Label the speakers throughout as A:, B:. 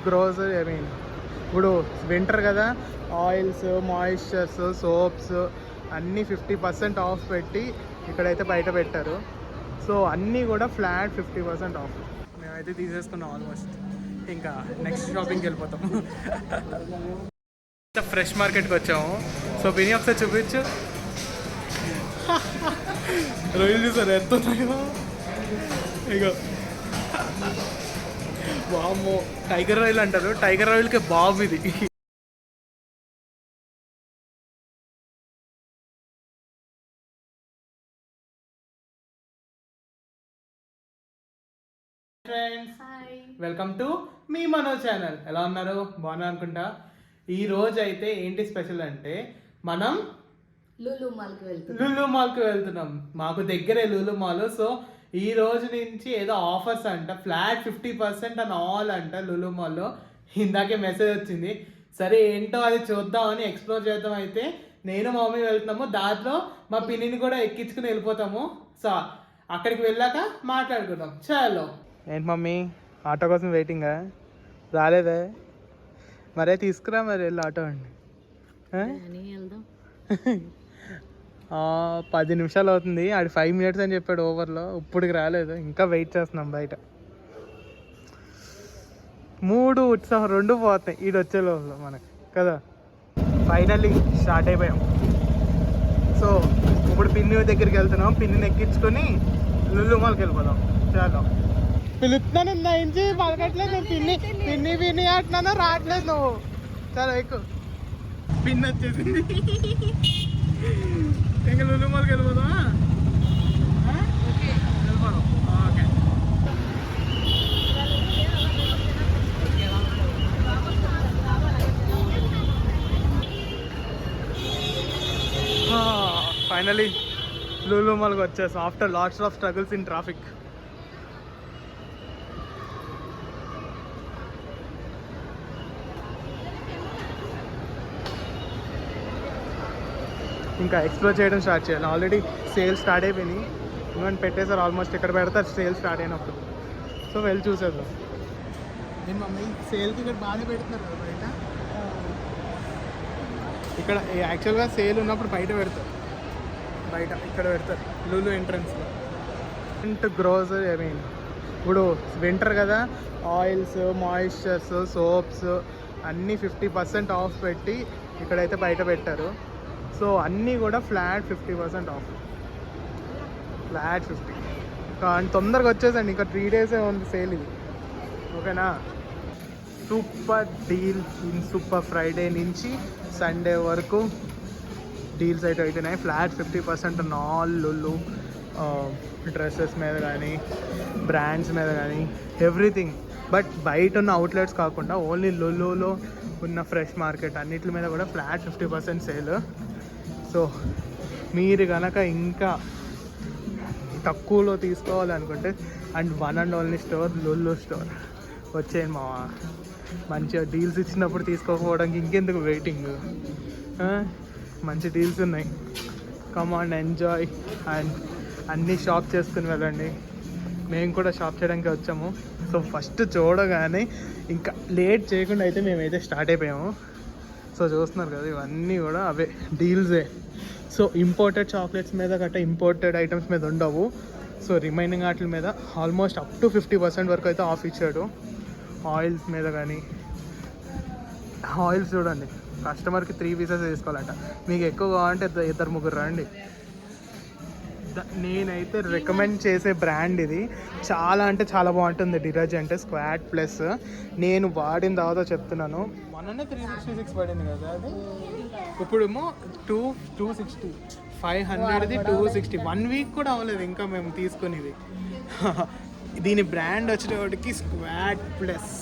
A: Grocery I mean ఇప్పుడు winter కదా, oils, moistures, soaps అన్నీ 50% ఆఫ్ పెట్టి ఇక్కడైతే బయట పెట్టారు. సో అన్నీ కూడా ఫ్లాట్ 50% ఆఫ్. మేమైతే తీసేసుకున్నాం ఆల్మోస్ట్. ఇంకా నెక్స్ట్ షాపింగ్కి వెళ్ళిపోతాం. ఫ్రెష్ మార్కెట్కి వచ్చాము. సో బిని ఒకసారి చూపించు. రొయ్యలు చూసారు ఎంత ఉన్నాయో. ఇగో వామ్మో, టైగర్ రాయిల్ అంటారు. టైగర్ రాయిల్కి బాబు ఇది. Friends, welcome to me Mano channel. ఎలా ఉన్నారు? బాగున్నారు అనుకుంటా. ఈ రోజు అయితే ఏంటి స్పెషల్ అంటే మనం లులు మాల్కి వెళ్తున్నాం. మాకు దగ్గరే లులు మాల్. సో ఈ రోజు నుంచి ఏదో ఆఫర్స్ అంట, ఫ్లాట్ 50% అని ఆల్ అంట లులు మాల్లో. ఇందాకే మెసేజ్ వచ్చింది. సరే ఏంటో అది చూద్దామని ఎక్స్ప్లోర్ చేద్దాం. అయితే నేను మా మమ్మీ వెళ్తున్నాము. దాంట్లో మా పిన్నిని కూడా ఎక్కించుకుని వెళ్ళిపోతాము. సో అక్కడికి వెళ్ళాక మాట్లాడుకుందాం. చలో. ఏంటి మమ్మీ, ఆటో కోసం వెయిటింగా? రాలేదే? మరే తీసుకురా మరి, వెళ్ళి ఆటో అండి. 10 నిమిషాలు అవుతుంది. ఆడి 5 minutes అని చెప్పాడు ఓవర్లో. ఇప్పటికి రాలేదు. ఇంకా వెయిట్ చేస్తున్నాం బయట. 3 ఉత్సాహం 2 పోతాయి ఈడు వచ్చే లోపల మనకి కదా. ఫైనల్లీ స్టార్ట్ అయిపోయాం. సో ఇప్పుడు పిన్ని దగ్గరికి వెళ్తున్నాం. పిన్నిని ఎక్కించుకొని లులు మాల్కి వెళ్ళిపోదాం. చాలా పిలుస్తున్నాను ఇంచి పలకట్లేదు. పిన్ని పిన్ని పిన్ని అంటున్నాను, రావట్లేదు నువ్వు. చాలా ఎక్కువ పిన్ని వచ్చేసింది. ఇంకా లులు మాల్కి వెళ్ళిపోదామా? వెళ్ళిపోదాం. ఓకే. ఫైనలీ లులు మాల్కి వచ్చేసాం after lots of struggles in traffic. ఇంకా ఎక్స్ప్లోర్ చేయడం స్టార్ట్ చేయాలి. ఆల్రెడీ సేల్ స్టార్ట్ అయిపోయినాయి. ఇవన్నీ పెట్టేసారు ఆల్మోస్ట్. ఇక్కడ పెడతారు సేల్ స్టార్ట్ అయినప్పుడు. సో వెళ్ళి చూసేద్దాం. నేను మమ్మీ సేల్కి ఇక్కడ బాగానే పెడుతున్నారు కదా బయట. ఇక్కడ యాక్చువల్గా సేల్ ఉన్నప్పుడు బయట పెడతారు. బయట ఇక్కడ పెడతారు లులు ఎంట్రన్స్లో. గ్రోసరీ ఐ మీన్ ఇప్పుడు వింటర్ కదా, ఆయిల్స్, మాయిశ్చర్స్, సోప్స్ అన్నీ 50% ఆఫ్ పెట్టి ఇక్కడైతే బయట పెట్టారు. సో అన్నీ కూడా ఫ్లాట్ 50% ఆఫ్. ఫ్లాట్ 50. కానీ తొందరగా వచ్చేసండి. ఇంకా 3 days ఉంది సేల్ ఇది. ఓకేనా? Super deal in super Friday నుంచి సండే వరకు డీల్స్ అయితే అవుతున్నాయి. Flat 50% on all Lulu dresses మీద కానీ, బ్రాండ్స్ మీద కానీ, ఎవ్రీథింగ్. బట్ బయట ఉన్న అవుట్లెట్స్ కాకుండా ఓన్లీ లులులో ఉన్న ఫ్రెష్ మార్కెట్ అన్నిటి మీద కూడా ఫ్లాట్ 50% సేల్. సో మీరు కనుక ఇంకా తక్కువలో తీసుకోవాలనుకుంటే and one and only store Lulu store వచ్చేయండి మావా. మంచిగా డీల్స్ ఇచ్చినప్పుడు తీసుకోకపోవడానికి ఇంకెందుకు వెయిటింగ్. మంచి డీల్స్ ఉన్నాయి. కమ్ ఆన్ ఎంజాయ్ అండ్ అన్నీ షాప్ చేసుకుని వెళ్ళండి. మేము కూడా షాప్ చేయడానికి వచ్చాము. సో ఫస్ట్ చూడగానే ఇంకా లేట్ చేయకుండా అయితే మేమైతే స్టార్ట్ అయిపోయాము. సో చూస్తున్నారు కదా, ఇవన్నీ కూడా అవే డీల్సే. సో ఇంపోర్టెడ్ చాక్లెట్స్ మీద గట్రా ఇంపోర్టెడ్ ఐటమ్స్ మీద ఉండవు. సో రిమైనింగ్ వాటి మీద ఆల్మోస్ట్ అప్ టు 50% వరకు అయితే ఆఫ్ ఇచ్చాడు. ఆయిల్స్ మీద కానీ, ఆయిల్స్ చూడండి, కస్టమర్కి 3 pieces తీసుకోవాలంట. మీకు ఎక్కువ కావాలంటే 2-3 రండి. నేనైతే రికమెండ్ చేసే బ్రాండ్ ఇది. చాలా అంటే చాలా బాగుంటుంది డిటర్జెంట్, స్క్వాడ్ ప్లస్. నేను వాడిన తర్వాత చెప్తున్నాను. మొన్ననే 366 పడింది కదా అది. ఇప్పుడేమో 260, 500ది 260. 1 week కూడా అవ్వలేదు ఇంకా మేము తీసుకునేది. దీని బ్రాండ్ వచ్చేటప్పటికి squad plus.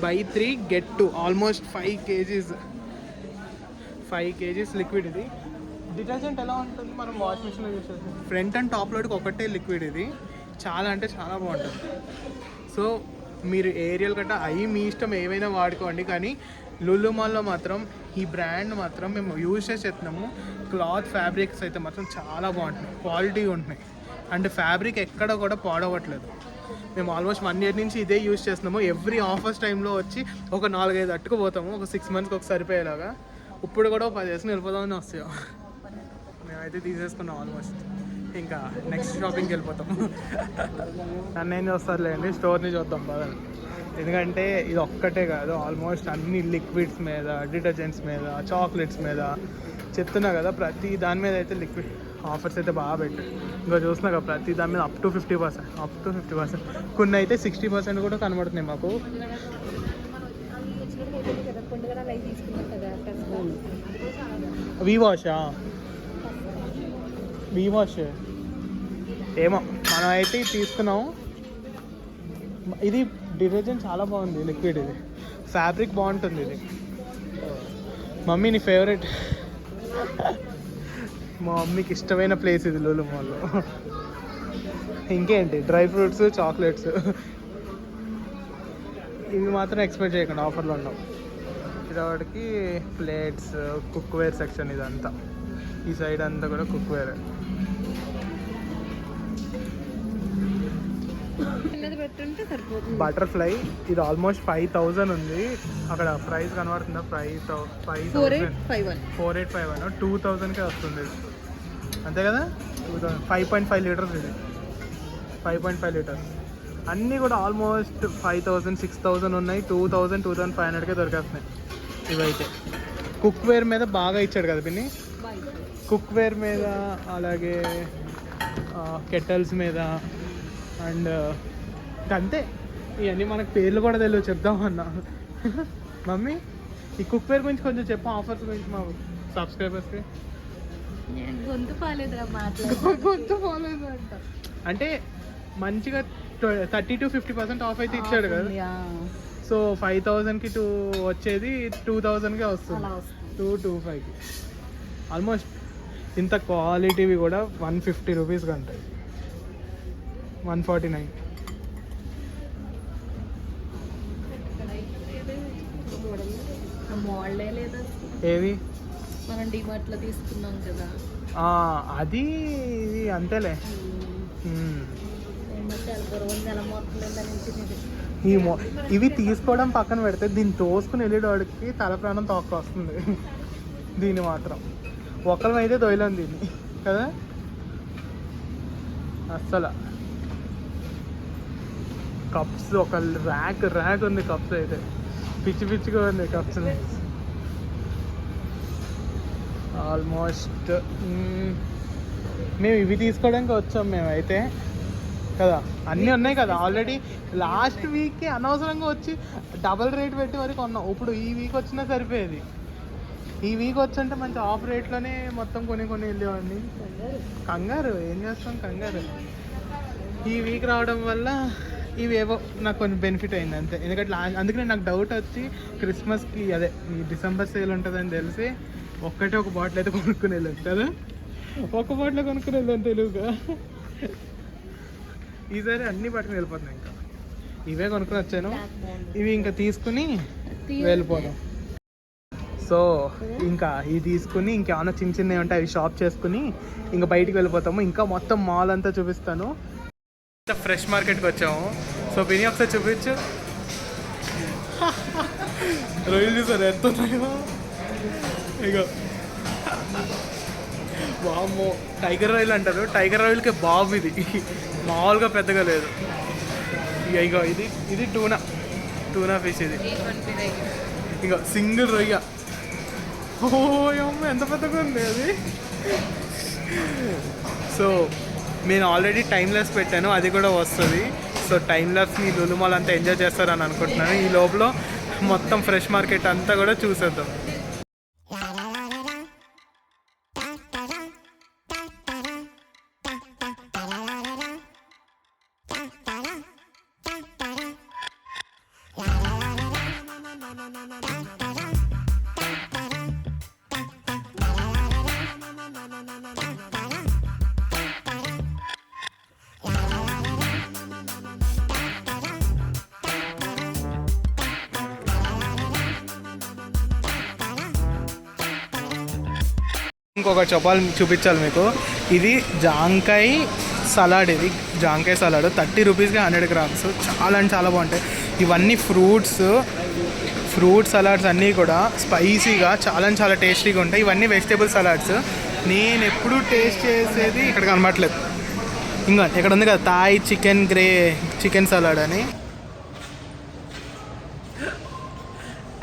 A: buy 3 get 2. Almost 5 kgs liquid ఇది. డిటర్జెంట్ ఎలా ఉంటుంది మనం వాష్ మిషన్లో యూస్ చేస్తాం. ఫ్రంట్ అండ్ టాప్ లోడ్కి ఒకటే లిక్విడ్ ఇది. చాలా అంటే చాలా బాగుంటుంది. సో మీరు ఏరియల్ గట్టా అవి మీ ఇష్టం ఏవైనా వాడుకోండి. కానీ లులు మాల్లో మాత్రం ఈ బ్రాండ్ మాత్రం మేము యూజ్ చేసి చెప్తున్నాము. క్లాత్ ఫ్యాబ్రిక్స్ అయితే మాత్రం చాలా బాగుంటున్నాయి, క్వాలిటీ ఉంటున్నాయి. అండ్ ఫ్యాబ్రిక్ ఎక్కడ కూడా పాడవట్లేదు. మేము ఆల్మోస్ట్ 1 year నుంచి ఇదే యూజ్ చేస్తున్నాము. ఎవ్రీ ఆఫర్స్ టైంలో వచ్చి ఒక 4-5 అట్టుకుపోతాము, ఒక 6 monthsకి ఒక సరిపోయేలాగా. ఇప్పుడు కూడా 10 వేసుకుని వెళ్ళిపోదామని వస్తాయో. మేమైతే తీసేసుకున్నాం ఆల్మోస్ట్. ఇంకా నెక్స్ట్ షాపింగ్కి వెళ్ళిపోతాం. నన్ను ఏం చూస్తారులేండి, స్టోర్ని చూద్దాం బాగా. ఎందుకంటే ఇది ఒక్కటే కాదు, ఆల్మోస్ట్ అన్ని లిక్విడ్స్ మీద, డిటర్జెంట్స్ మీద, చాక్లెట్స్ మీద చెప్తున్నా కదా, ప్రతి దాని మీద అయితే లిక్విడ్ ఆఫర్స్ అయితే బాగా పెట్టారు. ఇంకా చూస్తున్నా కదా, ప్రతి దాని మీద అప్ టు 50%. కొన్ని అయితే 60% కూడా కనబడుతున్నాయి మాకు. వీవాష్ ఏమో మనం అయితే తీసుకున్నాం. ఇది డిటర్జెంట్ చాలా బాగుంది, లిక్విడ్. ఇది ఫ్యాబ్రిక్ బాగుంటుంది. ఇది మమ్మీ నీ ఫేవరెట్, మా మమ్మీకి ఇష్టమైన ప్లేస్ ఇది లులు మాల్లో. ఇంకేంటి, డ్రై ఫ్రూట్స్, చాక్లెట్స్ ఇవి మాత్రం ఎక్స్పెక్ట్ చేయకుండా ఆఫర్లో ఉన్నాం. ఇదొకటికి ప్లేట్స్, కుక్వేర్ సెక్షన్. ఇదంతా ఈ సైడ్ అంతా కూడా కుక్వేర్. బటర్ఫ్లై ఇది ఆల్మోస్ట్ 5,000 ఉంది. అక్కడ ప్రైస్ కనబడుతుందా? 4851 2,000కే వస్తుంది. అంతే కదా, 2000. 5.5 లీటర్స్ ఇది, 5.5 లీటర్స్. అన్నీ కూడా ఆల్మోస్ట్ 5,000 6,000 ఉన్నాయి. 2,000 2,500కే దొరికేస్తున్నాయి ఇవైతే. కుక్వేర్ మీద బాగా ఇచ్చాడు కదా పిన్ని, కుక్వేర్ మీద, అలాగే కెటల్స్ మీద. అండ్ అంతే, ఇవన్నీ మనకు పేర్లు కూడా తెలియదు, చెప్దామన్నా. మమ్మీ ఈ కుక్వేర్ గురించి కొంచెం చెప్పు, ఆఫర్స్ గురించి మా సబ్స్క్రైబర్స్కి.
B: గొంతు పోలేదు
A: అంట. అంటే మంచిగా 30-50% ఆఫ్ అయితే ఇచ్చాడు కదా. సో 5,000కి 2 వచ్చేది 2,000కే వస్తుంది, 225కి. ఆల్మోస్ట్ ఇంత క్వాలిటీవి కూడా 150 రూపీస్కి ఉంటాయి. 149. ఏది
B: మనం డిమార్ట్లో తీసుకున్నాం కదా,
A: అది అంతేలే. ఇవి తీసుకోవడం పక్కన పెడితే దీన్ని తోసుకుని వెళ్ళేవాడికి తల ప్రాణం తోక్క వస్తుంది. దీన్ని మాత్రం ఒకళ్ళం అయితే దొయలేం దీన్ని కదా అస్సలు. కప్స్ ఒక ర్యాక్ ఉంది, కప్స్ అయితే పిచ్చిగా ఉంది కప్స్. ఆల్మోస్ట్ మేము ఇవి తీసుకోవడానికి వచ్చాం మేమైతే కదా. అన్నీ ఉన్నాయి కదా ఆల్రెడీ. లాస్ట్ వీక్కి అనవసరంగా వచ్చి డబల్ రేట్ పెట్టి మరి కొన్నాం. ఇప్పుడు ఈ వీక్ వచ్చినా సరిపోయేది. ఈ వీక్ వచ్చంటే మంచి ఆఫ్ రేట్లోనే మొత్తం కొన్ని వెళ్ళేవాడిని. కంగారు ఏం చేస్తాం, కంగారు. ఈ వీక్ రావడం వల్ల ఇవేవో నాకు కొంచెం బెనిఫిట్ అయింది అంతే. ఎందుకంటే అందుకనే నాకు డౌట్ వచ్చి క్రిస్మస్కి అదే ఈ డిసెంబర్ సేల్ ఉంటుందని తెలిసి ఒక బాటిల్ అయితే కొనుక్కుని వెళ్ళాను కదా. ఒక బాటిల్ కొనుక్కుని వెళ్ళాను తెలుగుగా. ఈసారి అన్నీ పట్టుకుని వెళ్ళిపోతున్నాయి. ఇంకా ఇవే కొనుక్కుని వచ్చాను, ఇవి ఇంకా తీసుకుని వెళ్ళిపోదాం. సో ఇంకా ఇవి తీసుకుని ఇంకేమన్నా చిన్నవి ఉంటాయి అవి షాప్ చేసుకుని ఇంకా బయటికి వెళ్ళిపోతాము. ఇంకా మొత్తం మాల్ అంతా చూపిస్తాను. ఫ్రెష్ మార్కెట్కి వచ్చాము. సో బిని ఒకసారి చూపించు. రొయ్యలు చూసారు ఎంత ఉన్నాయో. ఇగో వామ్మో, టైగర్ రొయ్యలు అంటారు. టైగర్ రొయ్యలకి బాబు ఇది మామూలుగా పెద్దగా లేదు. ఇగో ఇది టూనా ఫిష్. ఇది ఇగో సింగిల్ రొయ్య. ఓ అమ్మ ఎంత పెద్దగా ఉంది అది. సో నేను ఆల్రెడీ టైమ్ ల్యాప్స్ పెట్టాను, అది కూడా వస్తుంది. సో టైమ్ ల్యాప్స్ని లులు మాల్ అంతా ఎంజాయ్ చేస్తారని అనుకుంటున్నాను. ఈ లోపల మొత్తం ఫ్రెష్ మార్కెట్ అంతా కూడా చూసేద్దాం. ఇంకొక చూపించాలి మీకు. ఇది జాంకాయ సలాడ్. ఇది జాంకాయ సలాడ్ 30 రూపీస్కి 100 గ్రామ్స్. చాలా అంటే చాలా బాగుంటాయి. ఇవన్నీ ఫ్రూట్ సలాడ్స్ అన్నీ కూడా స్పైసీగా చాలా టేస్టీగా ఉంటాయి. ఇవన్నీ వెజిటేబుల్ సలాడ్స్. నేను ఎప్పుడూ టేస్ట్ చేసేది ఇక్కడ కనబడట్లేదు. ఇంకా ఇక్కడ ఉంది కదా థాయ్ చికెన్ సలాడ్ అని.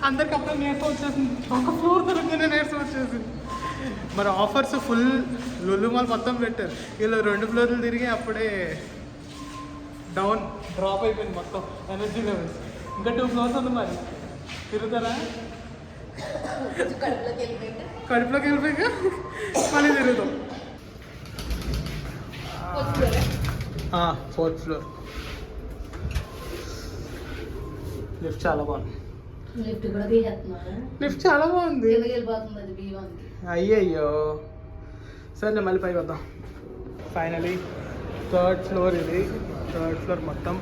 A: అందరికి అప్పుడు నేర్చుకో వచ్చేసింది. ఒక ఫ్లోర్ దొరుకుతుంది నేర్చుకో వచ్చేసింది. మరి ఆఫర్స్ ఫుల్ లులు మాల్ మొత్తం పెట్టారు. వీళ్ళు 2 ఫ్లోర్లు తిరిగి అప్పుడే డ్రాప్ అయిపోయింది మొత్తం ఎనర్జీ లెవెల్స్. ఇంకా 2 ఫ్లోర్స్ ఉంది మరి తిరుగుతారా? కడుపులోకి వెళ్ళిపోయాక మళ్ళీ తిరుగుతాం. 4th floor. లిఫ్ట్ చాలా బాగుంది. లిఫ్ట్ చాలా బాగుంది. అయ్యయ్యో సరే మళ్ళీ పైకి వద్దాం. Finally 3rd floor. ఇది 3rd ఫ్లోర్ మొత్తం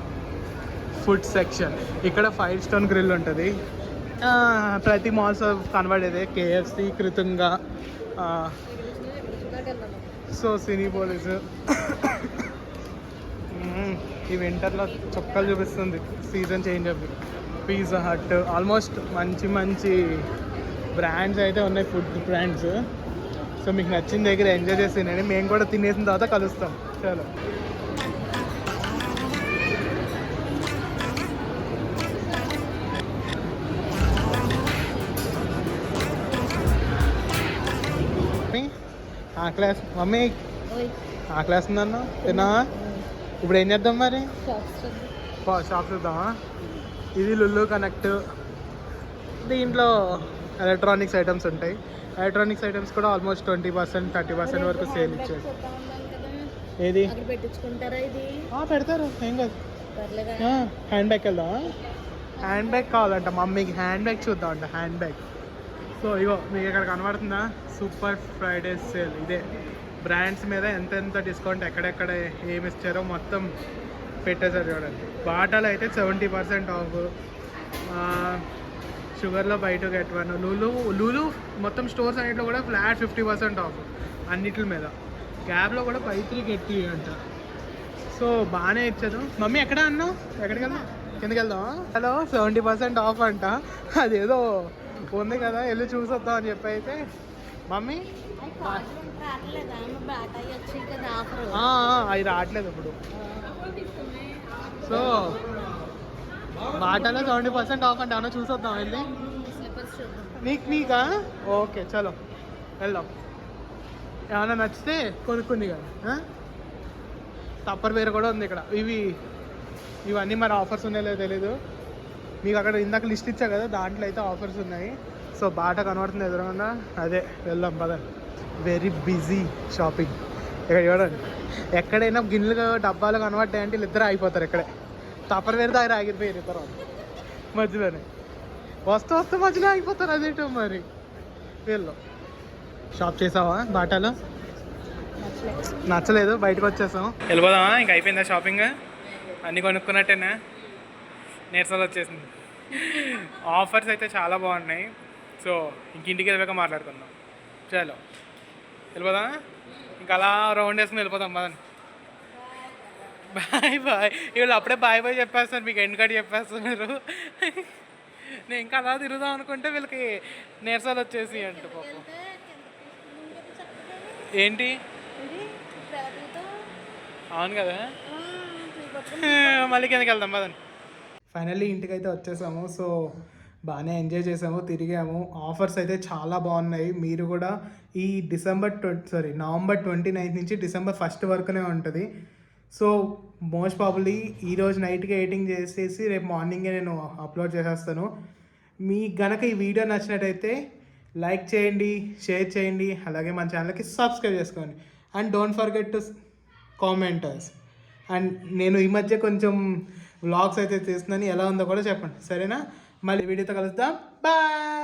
A: ఫుడ్ సెక్షన్. ఇక్కడ 5 స్టార్ గ్రిల్ ఉంటుంది. ప్రతి మాల్స్ కనబడేదే. KFC, కృతంగా, సో సినీపోలిస్. ఈ వింటర్లో చొక్కాలు చూపిస్తుంది సీజన్ చేంజ్ అవి. పిజ్జా హట్, ఆల్మోస్ట్ మంచి బ్రాండ్స్ అయితే ఉన్నాయి, ఫుడ్ బ్రాండ్స్. సో మీకు నచ్చిన దగ్గర ఎంజాయ్ చేసి మేము కూడా తినేసిన తర్వాత కలుస్తాం. చలో క్లాస్ మమ్మీ క్లాస్ ఉందన్న తిన్నా. ఇప్పుడు ఏం చేద్దాం మరి? షాప్ చూద్దామా? ఇది లులు కనెక్ట్. దీంట్లో ఎలక్ట్రానిక్స్ ఐటమ్స్ ఉంటాయి. ఎలక్ట్రానిక్స్ ఐటమ్స్ కూడా ఆల్మోస్ట్ 20%, 30% వరకు సేల్ ఇచ్చారు. ఏది పెడతారు, ఏం కాదు. హ్యాండ్ బ్యాగ్ వెళ్దామా? హ్యాండ్ బ్యాగ్ కావాలంట మమ్మీకి. హ్యాండ్ బ్యాగ్ చూద్దామంట. Hand bag. సో ఇగో మీకు ఇక్కడ కనబడుతుందా సూపర్ ఫ్రైడే సేల్. ఇదే బ్రాండ్స్ మీద ఎంత డిస్కౌంట్, ఎక్కడెక్కడ ఏమి ఇచ్చారో మొత్తం పెట్టేశారు చూడండి. బాటాలో అయితే 70% ఆఫ్. షుగర్లో బయట గెట్ 1. లూలు మొత్తం స్టోర్స్ అన్నింటిలో కూడా ఫ్లాట్ 50% ఆఫ్ అన్నిటి మీద. గ్యాప్లో కూడా 5 3 get 3 అంట. సో బాగానే ఇచ్చారు. మమ్మీ ఎక్కడ అన్నావు? ఎక్కడికి వెళ్దాం? కిందకి వెళ్దామా? హలో 70% ఆఫ్ అంట. అదేదో ఉంది కదా వెళ్ళి చూసొద్దాం అని చెప్పి అయితే మమ్మీ అవి రావట్లేదు ఇప్పుడు. సో బాటాలో 70% ఆఫ్ అంటే ఏమన్నా చూసొద్దాం వెళ్ళి. నీకా? ఓకే చలో వెళ్దాం. ఏమన్నా నచ్చితే కొనుక్కుంది కదా. టప్పర్ వేర్ కూడా ఉంది ఇక్కడ. ఇవన్నీ మరి ఆఫర్స్ ఉన్నాయో లేదో తెలీదు. మీకు అక్కడ ఇందాక లిస్ట్ ఇచ్చా కదా, దాంట్లో అయితే ఆఫర్స్ ఉన్నాయి. సో బాటా కనబడుతుంది ఎదురుగా. అదే వెళ్దాం పదండి. Very busy shopping. ఇక్కడ చూడండి, ఎక్కడైనా గిన్నెలు డబ్బాలు కనబడ్డాయంటే వీళ్ళిద్దరు అయిపోతారు. ఇక్కడే టప్పర్ వేర్ దగ్గర ఆగిపోయారు ఇద్దరు మధ్యలోనే. వస్తూ మధ్యలో ఆగిపోతారు. అదేంటో మరి. వీళ్ళు షాప్ చేసావా బాటాలో? నచ్చలేదు, బయటకు వచ్చేసాం. వెళ్ళిపోదామా? ఇంకా అయిపోయిందా షాపింగ్? అన్నీ కొనుక్కున్నట్టేనా? నీరసాలు వచ్చేసింది. ఆఫర్స్ అయితే చాలా బాగున్నాయి. సో ఇంటికి వెళ్ళాక మాట్లాడుకుందాం. చలో వెళ్ళిపోదాం. ఇంకా అలా రౌండ్ వేసుకుని వెళ్ళిపోదాం పదండి. బాయ్. వీళ్ళు అప్పుడే బాయ్ చెప్పేస్తున్నారు, మీకు ఎండ్ కార్డ్ చెప్పేస్తున్నారు. నేను ఇంకా అలా తిరుగుదాం అనుకుంటే వీళ్ళకి నీరసాలు వచ్చేసి అంట పాపం. ఏంటి? అవును కదా, మళ్ళీ కిందకి వెళ్దాం పదండి. ఫైనల్లీ ఇంటికైతే వచ్చేసాము. సో బాగానే ఎంజాయ్ చేసాము, తిరిగాము. ఆఫర్స్ అయితే చాలా బాగున్నాయి. మీరు కూడా ఈ నవంబర్ 29 నుంచి డిసెంబర్ 1 వరకునే ఉంటుంది. సో మోస్ట్ ప్రాబబ్లీ ఈరోజు నైట్కి ఎడిటింగ్ చేసేసి రేపు మార్నింగే నేను అప్లోడ్ చేసేస్తాను. మీకు గనక ఈ వీడియో నచ్చినట్టయితే లైక్ చేయండి, షేర్ చేయండి, అలాగే మన ఛానల్కి సబ్స్క్రైబ్ చేసుకోండి. And don't forget to commenters. And నేను ఈ మధ్య కొంచెం వ్లాగ్స్ అయితే చేస్తున్నాను, ఎలా ఉందో కూడా చెప్పండి. సరేనా? మళ్ళీ వీడియోతో కలుద్దాం. బాయ్.